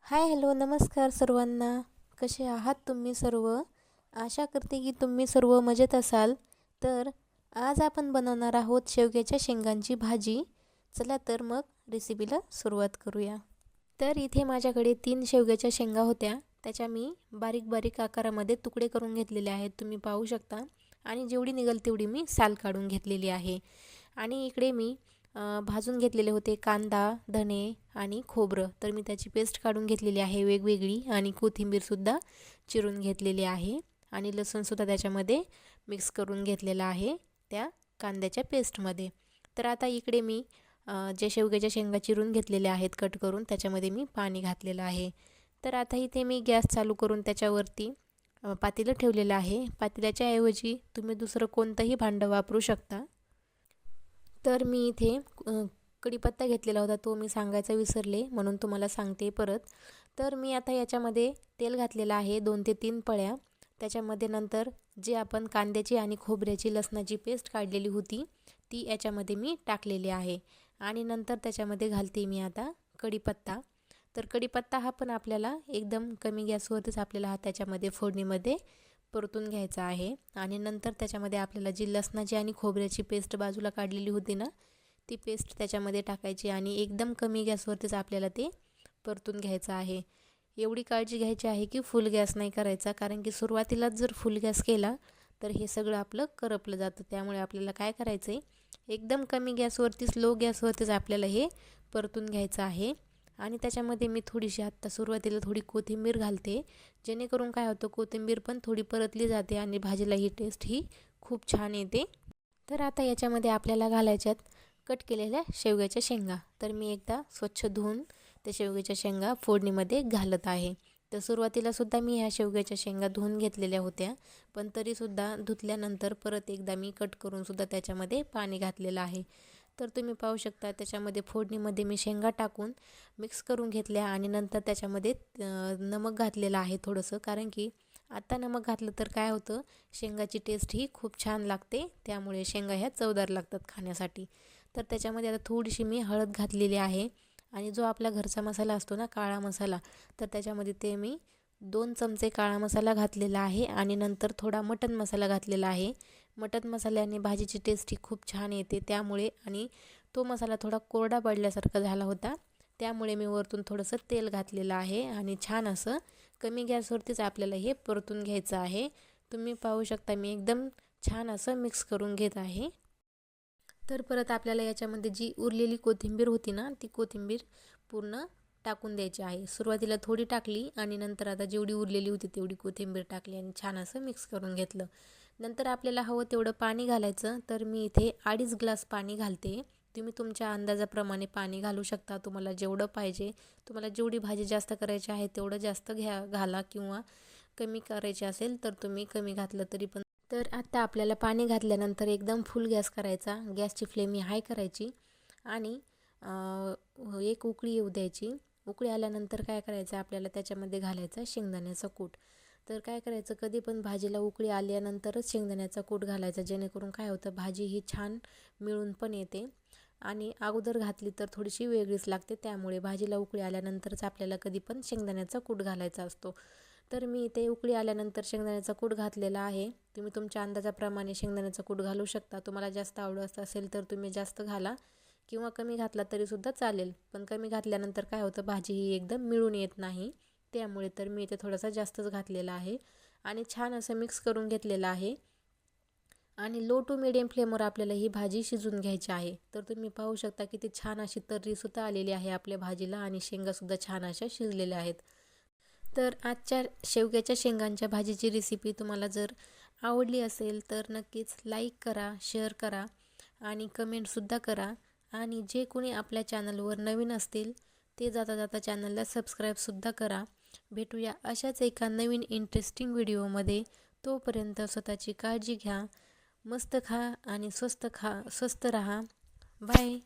Hi hello नमस्कार सर्वांना. कसे आहात तुम्ही सर्व? आशा करते की तुम्ही सर्व मजेत असाल. तर आज आपण बनवणार आहोत शेवग्याच्या शेंगांची भाजी. चला तर मग रेसिपीला सुरुवात करूया. तर इथे माझ्याकडे 3 शेवग्याच्या शेंगा होत्या. त्याच्या मी बारीक बारीक आकारामध्ये तुकडे करून घेतलेले आहेत, तुम्ही पाहू शकता. आणि जेवढी निघेल तेवढी मी साल काढून घेतलेली आहे. आणि इकडे मी भाजून घेतलेले होते कांदा, धने आणि खोबरं. तर मी त्याची पेस्ट काढून घेतलेली आहे वेगवेगळी. आणि कोथिंबीरसुद्धा चिरून घेतलेली आहे. आणि लसूणसुद्धा त्याच्यामध्ये मिक्स करून घेतलेला आहे त्या कांद्याच्या पेस्टमध्ये. तर आता इकडे मी जे शेवग्याच्या शेंगा चिरून घेतलेल्या आहेत कट करून, त्याच्यामध्ये मी पाणी घातलेलं आहे. तर आता इथे मी गॅस चालू करून त्याच्यावरती पातेलं ठेवलेलं आहे. पातेल्याच्या ऐवजी तुम्ही दुसरं कोणतंही भांडं वापरू शकता. तर मी इथे कढीपत्ता घेतलेला होता, तो मी सांगायचा विसरले म्हणून तुम्हाला सांगते परत. तर मी आता याच्यामध्ये तेल घातलेलं आहे 2 ते 3 पळ्या. त्याच्यामध्ये नंतर जे आपण कांद्याची आणि खोबऱ्याची लसणाची पेस्ट काढलेली होती ती याच्यामध्ये मी टाकलेली आहे. आणि नंतर त्याच्यामध्ये घालते मी आता कढीपत्ता. तर कढीपत्ता हा पण आपल्याला एकदम कमी गॅसवरतीच आपल्याला हा त्याच्यामध्ये फोडणीमध्ये परतून घ्यायचा आहे. आणि नंतर त्याच्यामध्ये आपल्याला जी लसणाची आणि खोबऱ्याची पेस्ट बाजूला काढलेली होती ना, ती पेस्ट त्याच्यामध्ये टाकायची आणि एकदम कमी गॅसवरतीच आपल्याला ते परतून घ्यायचं आहे. एवढी काळजी घ्यायची आहे की फुल गॅस नाही करायचा, कारण की सुरुवातीलाच जर फुल गॅस केला तर हे सगळं आपलं करपलं जातं. त्यामुळे आपल्याला काय करायचं आहे, एकदम कमी गॅसवरतीच लो गॅसवरतीच आपल्याला हे परतून घ्यायचं आहे. आणि त्याच्यामध्ये मी थोडीशी आत्ता सुरुवातीला थोडी कोथिंबीर घालते, जेणेकरून काय होतं कोथिंबीर पण थोडी परतली जाते आणि भाजीला ही टेस्ट ही खूप छान येते. तर आता याच्यामध्ये आपल्याला घालायच्यात कट केलेल्या शेवग्याच्या शेंगा. तर मी एकदा स्वच्छ धुवून त्या शेवग्याच्या शेंगा फोडणीमध्ये घालत आहे. तर सुरुवातीला सुद्धा मी ह्या शेवग्याच्या शेंगा धुवून घेतलेल्या होत्या, पण तरीसुद्धा धुतल्यानंतर परत एकदा मी कट करून सुद्धा त्याच्यामध्ये पाणी घातलेलं आहे. तर तुम्ही पाहू शकता त्याच्यामध्ये फोडणीमध्ये मी शेंगा टाकून मिक्स करून घेतल्या. आणि नंतर त्याच्यामध्ये नमक घातलेलं आहे थोडंसं, कारण की आता नमक घातलं तर काय होतं, शेंगाची टेस्ट ही खूप छान लागते. त्यामुळे शेंगा ह्या चवदार लागतात खाण्यासाठी. तर त्याच्यामध्ये आता थोडीशी मी हळद घातलेली आहे. आणि जो आपला घरचा मसाला असतो ना, काळा मसाला, तर त्याच्यामध्ये ते मी 2 चमचे काळा मसाला घातलेला आहे. आणि नंतर थोडा मटण मसाला घातलेला आहे. मटण मसाल्याने भाजीची टेस्ट ही खूप छान येते त्यामुळे. आणि तो मसाला थोडा कोरडा पडल्यासारखा झाला होता, त्यामुळे मी वरतून थोडंसं तेल घातलेलं आहे. आणि छान असं कमी गॅसवरतीच आपल्याला हे परतून घ्यायचं आहे. तुम्ही पाहू शकता मी एकदम छान असं मिक्स करून घेत आहे. तर परत आपल्याला याच्यामध्ये जी उरलेली कोथिंबीर होती ना, ती कोथिंबीर पूर्ण टाकून द्यायची आहे. सुरुवातीला थोडी टाकली आणि नंतर आता जेवढी उरलेली होती तेवढी कोथिंबीर टाकली आणि छान असं मिक्स करून घेतलं. नंतर आपल्याला हवं तेवढं पाणी घालायचं. तर मी इथे 2.5 ग्लास पाणी घालते. तुम्ही तुमच्या अंदाजाप्रमाणे पाणी घालू शकता. तुम्हाला जेवढं पाहिजे, तुम्हाला जेवढी भाजी जास्त करायची आहे तेवढं जास्त घाला, किंवा कमी करायची असेल तर तुम्ही कमी घातलं तरी पण. तर आता आपल्याला पाणी घातल्यानंतर एकदम फुल गॅस करायचा, गॅसची फ्लेम ही हाय करायची. आणि एक उकळी येऊ द्यायची. उकळी आल्यानंतर काय करायचं, आपल्याला त्याच्यामध्ये घालायचा शेंगदाण्याचा कूट. तर काय करायचं, कधी पण भाजीला उकळी आल्यानंतरच शेंगदाण्याचा कूट घालायचा, जेणेकरून काय होतं भाजी ही छान मिळून पण येते. आणि अगोदर घातली तर थोडीशी वेगळीच लागते, त्यामुळे भाजीला उकळी आल्यानंतरच आपल्याला कधी पण शेंगदाण्याचा कूट घालायचा असतो. तर मी इथे उकळी आल्यानंतर शेंगदाण्याचा कूट घातलेला आहे. तुम्ही तुमच्या अंदाजाप्रमाणे शेंगदाण्याचा कूट घालू शकता. तुम्हाला जास्त आवडत असेल तर तुम्ही जास्त घाला, किंवा कमी घातला तरीसुद्धा चालेल. पण कमी घातल्यानंतर काय होतं, भाजी ही एकदम मिळून येत नाही, त्यामुळे तर मी इथे थोडासा जास्तच घातलेला आहे. आणि छान असं मिक्स करून घेतलेलं आहे. आणि लो टू मिडियम फ्लेमवर आपल्याला ही भाजी शिजवून घ्यायची आहे. तर तुम्ही पाहू शकता किती छान अशी तर्रीसुद्धा आलेली आहे आपल्या भाजीला, आणि शेंगासुद्धा छान अशा शिजलेल्या आहेत. तर आजच्या शेवग्याच्या शेंगांच्या भाजीची रेसिपी तुम्हाला जर आवडली असेल तर नक्कीच लाईक करा, शेअर करा आणि कमेंटसुद्धा करा. आणि जे कोणी आपल्या चॅनलवर नवीन असतील ते जाता जाता चॅनलला सबस्क्राईबसुद्धा करा. भेटूया अशाच एका नवीन इंटरेस्टिंग व्हिडिओमध्ये. तोपर्यंत स्वतःची काळजी घ्या, मस्त खा आणि स्वस्त राहा. बाय.